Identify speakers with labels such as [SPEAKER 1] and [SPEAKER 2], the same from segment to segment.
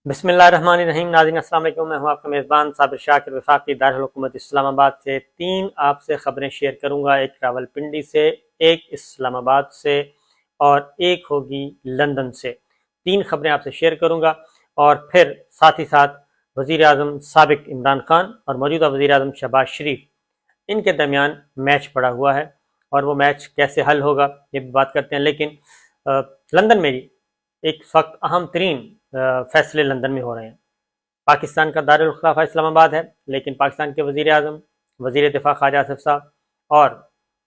[SPEAKER 1] بسم اللہ الرحمن الرحیم۔ ناظرین السلام علیکم، میں ہوں آپ کا میزبان صابر شاکر وفاقی دارالحکومت اسلام آباد سے۔ تین آپ سے خبریں شیئر کروں گا، ایک راول پنڈی سے، ایک اسلام آباد سے اور ایک ہوگی لندن سے۔ تین خبریں آپ سے شیئر کروں گا اور پھر ساتھ ہی ساتھ وزیر اعظم سابق عمران خان اور موجودہ وزیر اعظم شہباز شریف، ان کے درمیان میچ پڑا ہوا ہے اور وہ میچ کیسے حل ہوگا یہ بھی بات کرتے ہیں۔ لیکن لندن میں ایک وقت اہم ترین فیصلے لندن میں ہو رہے ہیں۔ پاکستان کا دارالخلافہ اسلام آباد ہے، لیکن پاکستان کے وزیر اعظم، وزیر دفاع خواجہ آصف صاحب اور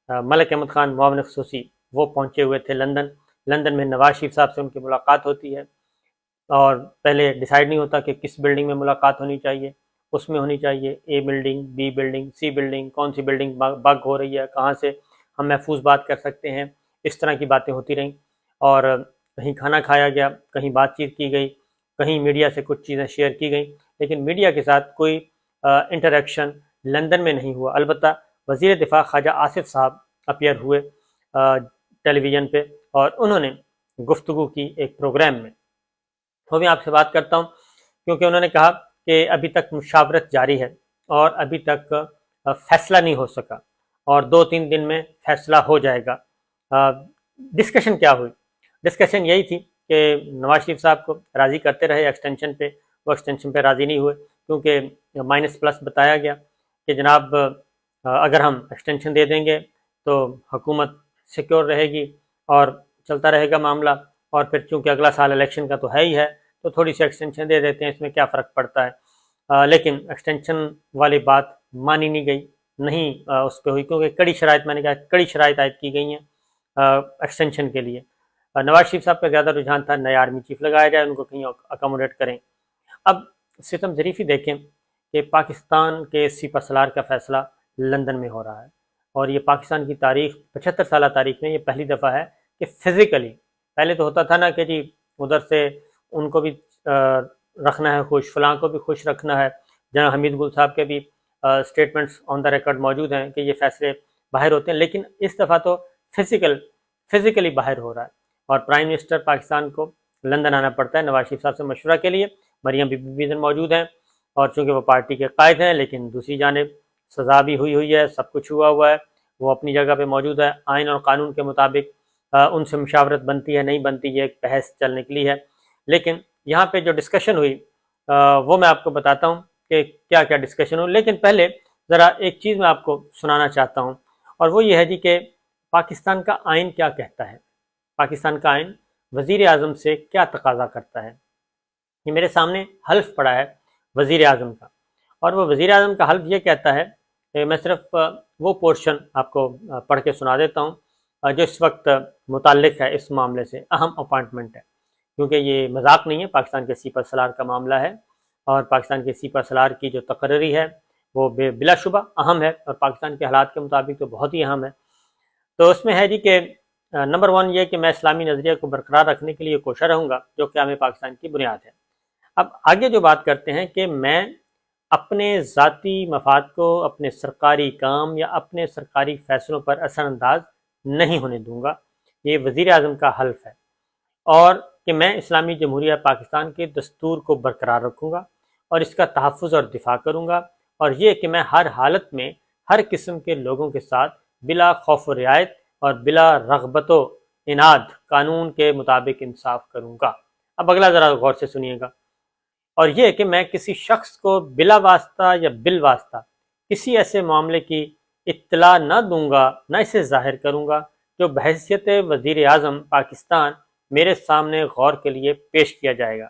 [SPEAKER 1] ملک احمد خان معاون خصوصی وہ پہنچے ہوئے تھے لندن میں نواز شریف صاحب سے ان کی ملاقات ہوتی ہے اور پہلے ڈیسائیڈ نہیں ہوتا کہ کس بلڈنگ میں ملاقات ہونی چاہیے، اس میں ہونی چاہیے A building, B building, C building, کون سی بلڈنگ بگ ہو رہی ہے، کہاں سے ہم محفوظ بات کر سکتے ہیں، اس طرح کی باتیں ہوتی رہیں اور کہیں کھانا کھایا گیا، کہیں بات چیت کی گئی، کہیں میڈیا سے کچھ چیزیں شیئر کی گئیں، لیکن میڈیا کے ساتھ کوئی انٹریکشن لندن میں نہیں ہوا۔ البتہ وزیر دفاع خواجہ آصف صاحب اپیئر ہوئے ٹیلی ویژن پہ اور انہوں نے گفتگو کی ایک پروگرام میں۔ وہ بھی آپ سے بات کرتا ہوں کیونکہ انہوں نے کہا کہ ابھی تک مشاورت جاری ہے اور ابھی تک فیصلہ نہیں ہو سکا اور 2-3 دن میں فیصلہ ہو جائے گا۔ ڈسکشن کیا ہوئی؟ ڈسکشن یہی تھی کہ نواز شریف صاحب کو راضی کرتے رہے ایکسٹینشن پہ، وہ ایکسٹینشن پہ راضی نہیں ہوئے کیونکہ مائنس پلس بتایا گیا کہ جناب اگر ہم ایکسٹینشن دے دیں گے تو حکومت سیکیور رہے گی اور چلتا رہے گا معاملہ، اور پھر چونکہ اگلا سال الیکشن کا تو ہے ہی ہے تو تھوڑی سی ایکسٹینشن دے دیتے ہیں، اس میں کیا فرق پڑتا ہے۔ لیکن ایکسٹینشن والی بات مانی نہیں گئی، نہیں اس پہ ہوئی کیونکہ کڑی شرائط، میں نے کہا کڑی شرائط عائد کی گئی ہیں ایکسٹینشن کے لیے۔ نواز شریف صاحب کا زیادہ رجحان تھا نیا آرمی چیف لگایا جائے، ان کو کہیں اکاموڈیٹ کریں۔ اب ستم ظریفی دیکھیں کہ پاکستان کے سپہ سالار کا فیصلہ لندن میں ہو رہا ہے اور یہ پاکستان کی تاریخ 75 سالہ تاریخ میں یہ پہلی دفعہ ہے کہ فزیکلی، پہلے تو ہوتا تھا نا کہ جی ادھر سے ان کو بھی رکھنا ہے خوش، فلاں کو بھی خوش رکھنا ہے۔ جناب حمید گل صاحب کے بھی سٹیٹمنٹس آن دا ریکارڈ موجود ہیں کہ یہ فیصلے باہر ہوتے ہیں، لیکن اس دفعہ تو فزیکلی باہر ہو رہا ہے اور پرائم منسٹر پاکستان کو لندن آنا پڑتا ہے نواز شریف صاحب سے مشورہ کے لیے۔ مریم بی بی بھی موجود ہیں اور چونکہ وہ پارٹی کے قائد ہیں، لیکن دوسری جانب سزا بھی ہوئی ہے، سب کچھ ہوا ہے، وہ اپنی جگہ پہ موجود ہے۔ آئین اور قانون کے مطابق ان سے مشاورت بنتی ہے نہیں بنتی، یہ ایک بحث چل نکلی ہے۔ لیکن یہاں پہ جو ڈسکشن ہوئی وہ میں آپ کو بتاتا ہوں کہ کیا کیا ڈسکشن ہوئی، لیکن پہلے ذرا ایک چیز میں آپ کو سنانا چاہتا ہوں اور وہ یہ ہے جی کہ پاکستان کا آئین کیا کہتا ہے، پاکستان کا آئین وزیر اعظم سے کیا تقاضا کرتا ہے۔ یہ میرے سامنے حلف پڑا ہے وزیر اعظم کا اور وہ وزیر اعظم کا حلف یہ کہتا ہے کہ میں صرف وہ پورشن آپ کو پڑھ کے سنا دیتا ہوں جو اس وقت متعلق ہے اس معاملے سے، اہم اپوائنٹمنٹ ہے کیونکہ یہ مذاق نہیں ہے، پاکستان کے سپہ سالار کا معاملہ ہے اور پاکستان کے سپہ سالار کی جو تقرری ہے وہ بلا شبہ اہم ہے اور پاکستان کے حالات کے مطابق تو بہت ہی اہم ہے۔ تو اس میں ہے جی کہ نمبر 1 یہ کہ میں اسلامی نظریہ کو برقرار رکھنے کے لیے کوشاں رہوں گا جو قیام پاکستان کی بنیاد ہے۔ اب آگے جو بات کرتے ہیں کہ میں اپنے ذاتی مفاد کو اپنے سرکاری کام یا اپنے سرکاری فیصلوں پر اثر انداز نہیں ہونے دوں گا، یہ وزیر اعظم کا حلف ہے، اور کہ میں اسلامی جمہوریہ پاکستان کے دستور کو برقرار رکھوں گا اور اس کا تحفظ اور دفاع کروں گا، اور یہ کہ میں ہر حالت میں ہر قسم کے لوگوں کے ساتھ بلا خوف و رعایت اور بلا رغبت و عناد قانون کے مطابق انصاف کروں گا۔ اب اگلا ذرا غور سے سنیے گا، اور یہ کہ میں کسی شخص کو بلا واسطہ یا بالواسطہ کسی ایسے معاملے کی اطلاع نہ دوں گا، نہ اسے ظاہر کروں گا جو بحیثیت وزیر اعظم پاکستان میرے سامنے غور کے لیے پیش کیا جائے گا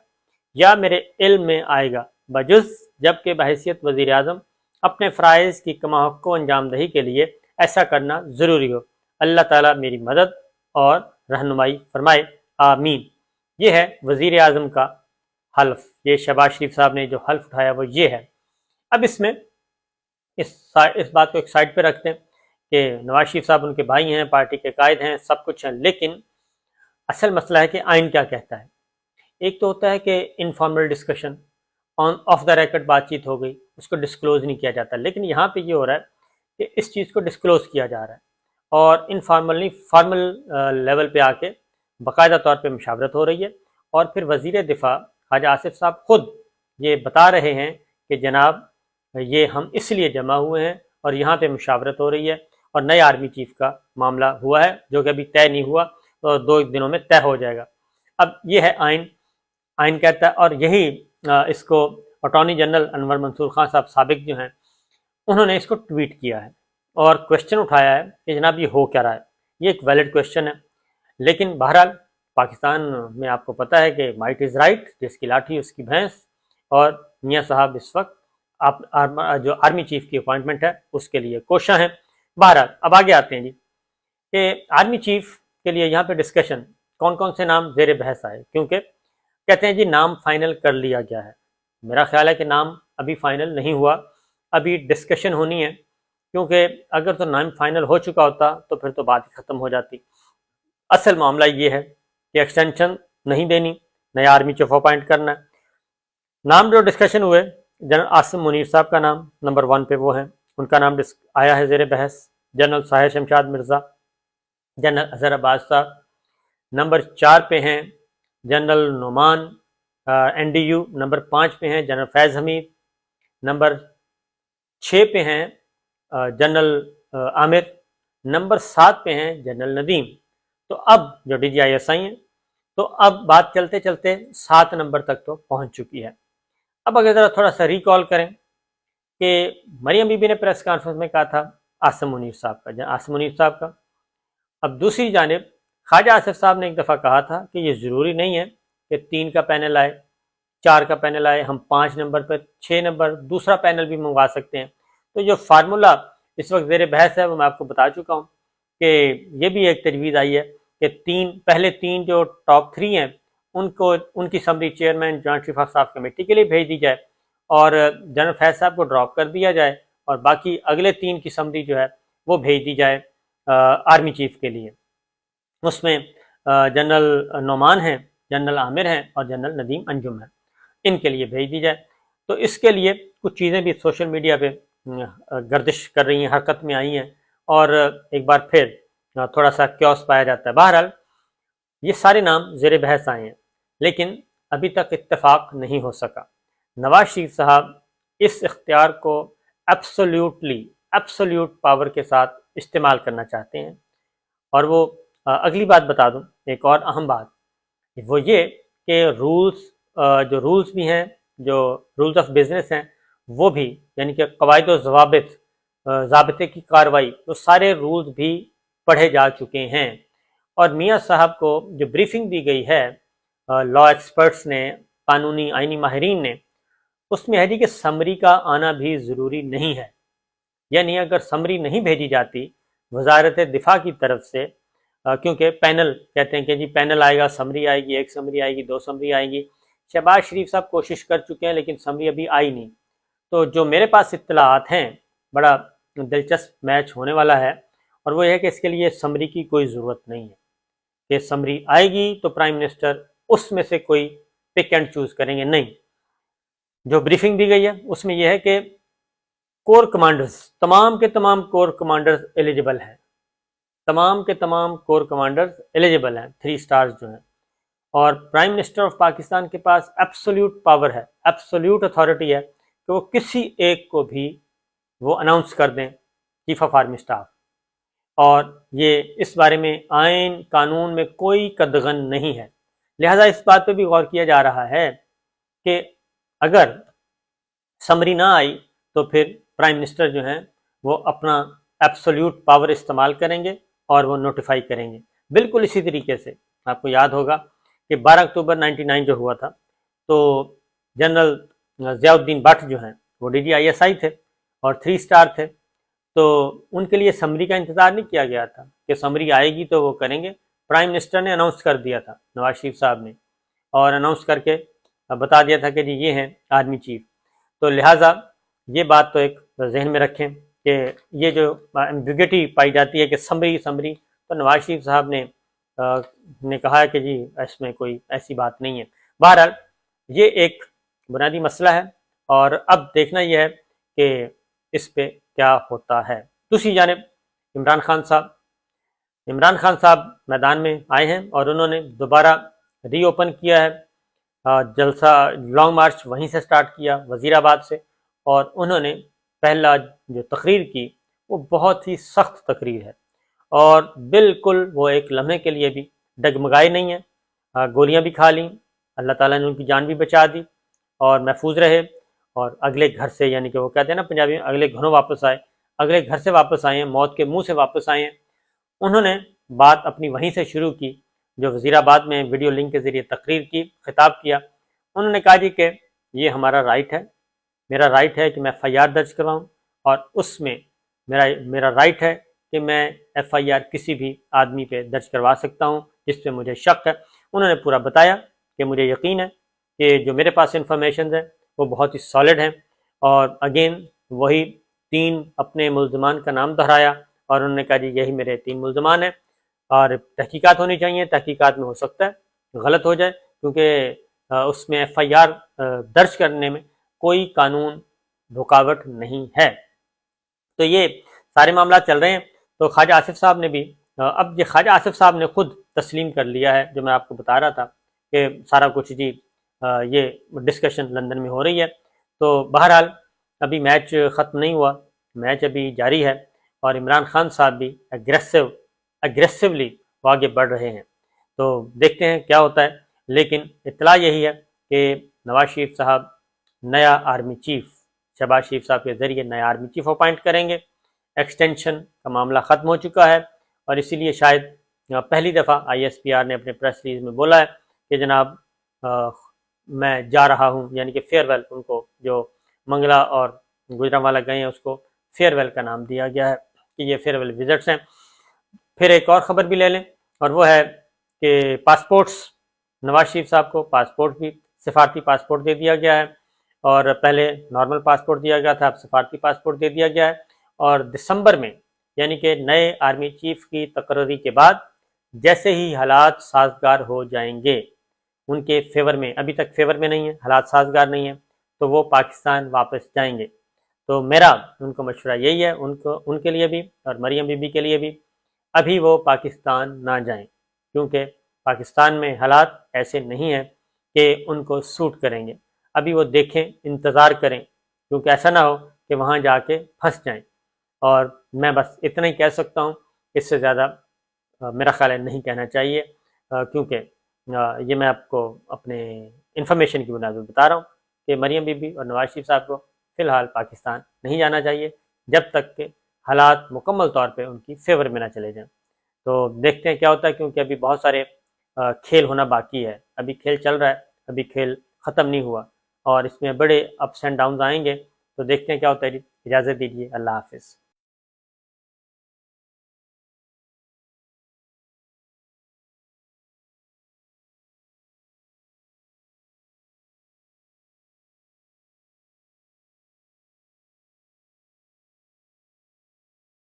[SPEAKER 1] یا میرے علم میں آئے گا، بجز جب کہ بحیثیت وزیر اعظم اپنے فرائض کی کما حق کو انجام دہی کے لیے ایسا کرنا ضروری ہو۔ اللہ تعالیٰ میری مدد اور رہنمائی فرمائے، آمین۔ یہ ہے وزیر اعظم کا حلف، یہ شہباز شریف صاحب نے جو حلف اٹھایا وہ یہ ہے۔ اب اس میں اس بات کو ایک سائڈ پہ رکھتے ہیں کہ نواز شریف صاحب ان کے بھائی ہیں، پارٹی کے قائد ہیں، سب کچھ ہیں، لیکن اصل مسئلہ ہے کہ آئین کیا کہتا ہے۔ ایک تو ہوتا ہے کہ informal discussion, of the record بات چیت ہو گئی، اس کو ڈسکلوز نہیں کیا جاتا، لیکن یہاں پہ یہ ہو رہا ہے کہ اس چیز کو ڈسکلوز کیا جا رہا ہے اور انفارمل نہیں فارمل لیول پہ آ کے باقاعدہ طور پہ مشاورت ہو رہی ہے، اور پھر وزیر دفاع خواجہ آصف صاحب خود یہ بتا رہے ہیں کہ جناب یہ ہم اس لیے جمع ہوئے ہیں اور یہاں پہ مشاورت ہو رہی ہے اور نئے آرمی چیف کا معاملہ ہوا ہے جو کہ ابھی طے نہیں ہوا، تو 2 دنوں میں طے ہو جائے گا۔ اب یہ ہے آئین کہتا ہے، اور یہی اس کو اٹارنی جنرل انور منصور خان صاحب سابق جو ہیں انہوں نے اس کو ٹویٹ کیا ہے اور کوشچن اٹھایا ہے کہ جناب یہ ہو کیا رہا ہے۔ یہ ایک ویلڈ کوشچن ہے، لیکن بہرحال پاکستان میں آپ کو پتہ ہے کہ مائٹ از رائٹ، جس کی لاٹھی اس کی بھینس، اور میاں صاحب اس وقت جو آرمی چیف کی اپوائنٹمنٹ ہے اس کے لیے کوشاں ہیں۔ بہرحال اب آگے آتے ہیں جی کہ آرمی چیف کے لیے یہاں پہ ڈسکشن کون کون سے نام زیر بحث آئے، کیونکہ کہتے ہیں جی نام فائنل کر لیا گیا ہے۔ میرا خیال ہے کہ نام ابھی فائنل نہیں ہوا، ابھی ڈسکشن ہونی ہے، کیونکہ اگر تو نام فائنل ہو چکا ہوتا تو پھر تو بات ختم ہو جاتی۔ اصل معاملہ یہ ہے کہ ایکسٹینشن نہیں دینی، نیا آرمی چیف اپوائنٹ کرنا ہے۔ نام جو ڈسکشن ہوئے، جنرل عاصم منیر صاحب کا نام نمبر 1 پہ وہ ہیں، ان کا نام آیا ہے زیر بحث۔ جنرل ساحر شمشاد مرزا، جنرل اظہر عباس صاحب۔ نمبر 4 پہ ہیں جنرل نعمان NDU، نمبر 5 پہ ہیں جنرل فیض حمید، نمبر 6 پہ ہیں جنرل عامر، نمبر 7 پہ ہیں جنرل ندیم۔ تو اب جو DGISI ہیں، تو اب بات چلتے چلتے 7 نمبر تک تو پہنچ چکی ہے۔ اب اگر ذرا تھوڑا سا ریکال کریں کہ مریم بی بی نے پریس کانفرنس میں کہا تھا عاصم منیر صاحب کا، اب دوسری جانب خواجہ آصف صاحب نے ایک دفعہ کہا تھا کہ یہ ضروری نہیں ہے کہ 3 کا پینل آئے، 4 کا پینل آئے، ہم 5 نمبر پر 6 نمبر دوسرا پینل بھی منگوا سکتے ہیں۔ تو جو فارمولا اس وقت زیر بحث ہے وہ میں آپ کو بتا چکا ہوں کہ یہ بھی ایک تجویز آئی ہے کہ پہلے 3 جو ٹاپ 3 ہیں ان کی summary chairman joint chief of staff committee کے لیے بھیج دی جائے اور جنرل فیض صاحب کو ڈراپ کر دیا جائے، اور باقی اگلے 3 کی سمری جو ہے وہ بھیج دی جائے آرمی چیف کے لیے۔ اس میں جنرل نعمان ہیں، جنرل عامر ہیں اور جنرل ندیم انجم ہیں، ان کے لیے بھیج دی جائے۔ تو اس کے لیے کچھ چیزیں بھی سوشل میڈیا پہ گردش کر رہی ہیں، حرکت میں آئی ہیں، اور ایک بار پھر تھوڑا سا کیوس پایا جاتا ہے۔ بہرحال یہ سارے نام زیر بحث آئے ہیں، لیکن ابھی تک اتفاق نہیں ہو سکا۔ نواز شریف صاحب اس اختیار کو ایبسولوٹ پاور کے ساتھ استعمال کرنا چاہتے ہیں، اور وہ اگلی بات بتا دوں، ایک اور اہم بات وہ یہ کہ جو رولز بھی ہیں، جو رولز آف بزنس ہیں، وہ بھی یعنی کہ قواعد و ضابطے کی کارروائی، وہ سارے رولز بھی پڑھے جا چکے ہیں، اور میاں صاحب کو جو بریفنگ دی گئی ہے لا ایکسپرٹس نے، قانونی آئینی ماہرین نے، اس میں ہے جی کہ سمری کا آنا بھی ضروری نہیں ہے، یعنی اگر سمری نہیں بھیجی جاتی وزارت دفاع کی طرف سے، کیونکہ پینل کہتے ہیں کہ جی پینل آئے گا، سمری آئے گی، 1 سمری آئے گی، 2 سمری آئے گی۔ شہباز شریف صاحب کوشش کر چکے ہیں لیکن سمری ابھی آئی نہیں۔ تو جو میرے پاس اطلاعات ہیں، بڑا دلچسپ میچ ہونے والا ہے، اور وہ یہ ہے کہ اس کے لیے سمری کی کوئی ضرورت نہیں ہے، کہ سمری آئے گی تو پرائم منسٹر اس میں سے کوئی پک اینڈ چوز کریں گے، نہیں۔ جو بریفنگ دی گئی ہے اس میں یہ ہے کہ کور کمانڈرز، تمام کے تمام کور کمانڈرز ایلیجیبل ہیں، تمام کے تمام کور کمانڈرز ایلیجیبل ہیں، 3 سٹارز جو ہیں، اور پرائم منسٹر آف پاکستان کے پاس ایبسولوٹ پاور ہے، ایبسولوٹ اتھارٹی ہے کہ وہ کسی ایک کو بھی وہ اناؤنس کر دیں چیف آف آرمی اسٹاف، اور یہ اس بارے میں آئین قانون میں کوئی قدغن نہیں ہے۔ لہذا اس بات پہ بھی غور کیا جا رہا ہے کہ اگر سمری نہ آئی تو پھر پرائم منسٹر جو ہیں وہ اپنا ایبسولوٹ پاور استعمال کریں گے اور وہ نوٹیفائی کریں گے۔ بالکل اسی طریقے سے آپ کو یاد ہوگا کہ 12 اکتوبر 99 جو ہوا تھا، تو جنرل ضیاء الدین بٹ جو ہیں وہ DGISI تھے اور 3 سٹار تھے، تو ان کے لیے سمری کا انتظار نہیں کیا گیا تھا کہ سمری آئے گی تو وہ کریں گے۔ پرائم منسٹر نے اناؤنس کر دیا تھا، نواز شریف صاحب نے، اور اناؤنس کر کے بتا دیا تھا کہ جی یہ ہیں آرمی چیف۔ تو لہٰذا یہ بات تو ایک ذہن میں رکھیں کہ یہ جو ایمبیگوٹی پائی جاتی ہے کہ سمری، تو نواز شریف صاحب نے کہا ہے کہ جی اس میں کوئی ایسی بات نہیں ہے۔ بہرحال یہ ایک بنیادی مسئلہ ہے، اور اب دیکھنا یہ ہے کہ اس پہ کیا ہوتا ہے۔ دوسری جانب عمران خان صاحب میدان میں آئے ہیں اور انہوں نے دوبارہ ری اوپن کیا ہے جلسہ لانگ مارچ وہیں سے سٹارٹ کیا وزیر آباد سے، اور انہوں نے پہلا جو تقریر کی وہ بہت ہی سخت تقریر ہے، اور بالکل وہ ایک لمحے کے لیے بھی ڈگمگائے نہیں ہیں، گولیاں بھی کھا لیں، اللہ تعالیٰ نے ان کی جان بھی بچا دی اور محفوظ رہے، اور اگلے گھر سے، یعنی کہ وہ کہتے ہیں نا پنجابی میں، اگلے گھروں واپس آئے، اگلے گھر سے واپس آئے ہیں، موت کے منہ سے واپس آئے ہیں۔ انہوں نے بات اپنی وہیں سے شروع کی، جو وزیر آباد میں ویڈیو لنک کے ذریعے تقریر کی، خطاب کیا۔ انہوں نے کہا جی کہ یہ ہمارا رائٹ ہے، میرا رائٹ ہے کہ میں ایف آئی آر درج کرواؤں، اور اس میں میرا رائٹ ہے کہ میں ایف آئی آر کسی بھی آدمی پہ درج کروا سکتا ہوں جس پہ مجھے شک ہے۔ انہوں نے پورا بتایا کہ مجھے یقین ہے کہ جو میرے پاس انفارمیشنز ہیں وہ بہت ہی سالڈ ہیں، اور اگین وہی 3 اپنے ملزمان کا نام دہرایا، اور انہوں نے کہا جی یہی میرے 3 ملزمان ہیں، اور تحقیقات ہونی چاہیے، تحقیقات میں ہو سکتا ہے غلط ہو جائے، کیونکہ اس میں ایف آئی آر درج کرنے میں کوئی قانون رکاوٹ نہیں ہے۔ تو یہ سارے معاملات چل رہے ہیں۔ تو خواجہ آصف صاحب نے بھی اب یہ خواجہ آصف صاحب نے خود تسلیم کر لیا ہے، جو میں آپ کو بتا رہا تھا کہ سارا کچھ جی یہ ڈسکشن لندن میں ہو رہی ہے۔ تو بہرحال ابھی میچ ختم نہیں ہوا، میچ ابھی جاری ہے، اور عمران خان صاحب بھی اگریسولی آگے بڑھ رہے ہیں۔ تو دیکھتے ہیں کیا ہوتا ہے، لیکن اطلاع یہی ہے کہ نواز شریف صاحب نیا آرمی چیف، شہباز شریف صاحب کے ذریعے نیا آرمی چیف اپائنٹ کریں گے۔ ایکسٹینشن کا معاملہ ختم ہو چکا ہے، اور اسی لیے شاید پہلی دفعہ آئی ایس پی آر نے اپنے پریس ریلیز میں بولا ہے کہ جناب میں جا رہا ہوں، یعنی کہ فیئر ویل، ان کو جو منگلا اور گجرانوالا گئے ہیں اس کو فیئر ویل کا نام دیا گیا ہے کہ یہ فیئر ویل وزٹس ہیں۔ پھر ایک اور خبر بھی لے لیں، اور وہ ہے کہ پاسپورٹس، نواز شریف صاحب کو پاسپورٹ بھی، سفارتی پاسپورٹ دے دیا گیا ہے، اور پہلے نارمل پاسپورٹ دیا گیا تھا، اب سفارتی پاسپورٹ دے دیا گیا ہے، اور دسمبر میں، یعنی کہ نئے آرمی چیف کی تقرری کے بعد جیسے ہی حالات سازگار ہو جائیں گے ان کے فیور میں، ابھی تک فیور میں نہیں ہے، حالات سازگار نہیں ہیں، تو وہ پاکستان واپس جائیں گے۔ تو میرا ان کو مشورہ یہی ہے، ان کے لیے بھی اور مریم بی بی کے لیے بھی، ابھی وہ پاکستان نہ جائیں، کیونکہ پاکستان میں حالات ایسے نہیں ہیں کہ ان کو سوٹ کریں گے۔ ابھی وہ دیکھیں، انتظار کریں، کیونکہ ایسا نہ ہو کہ وہاں جا کے پھنس جائیں۔ اور میں بس اتنا ہی کہہ سکتا ہوں، اس سے زیادہ میرا خیال ہے نہیں کہنا چاہیے، کیونکہ یہ میں آپ کو اپنے انفارمیشن کی بنیاد پر بتا رہا ہوں کہ مریم بی بی اور نواز شریف صاحب کو فی الحال پاکستان نہیں جانا چاہیے جب تک کہ حالات مکمل طور پہ ان کی فیور میں نہ چلے جائیں۔ تو دیکھتے ہیں کیا ہوتا ہے، کیونکہ ابھی بہت سارے کھیل ہونا باقی ہے، ابھی کھیل چل رہا ہے، ابھی کھیل ختم نہیں ہوا، اور اس میں بڑے اپس اینڈ ڈاؤنز آئیں گے۔ تو دیکھتے ہیں کیا ہوتا ہے۔ اجازت دیجیے، اللہ حافظ۔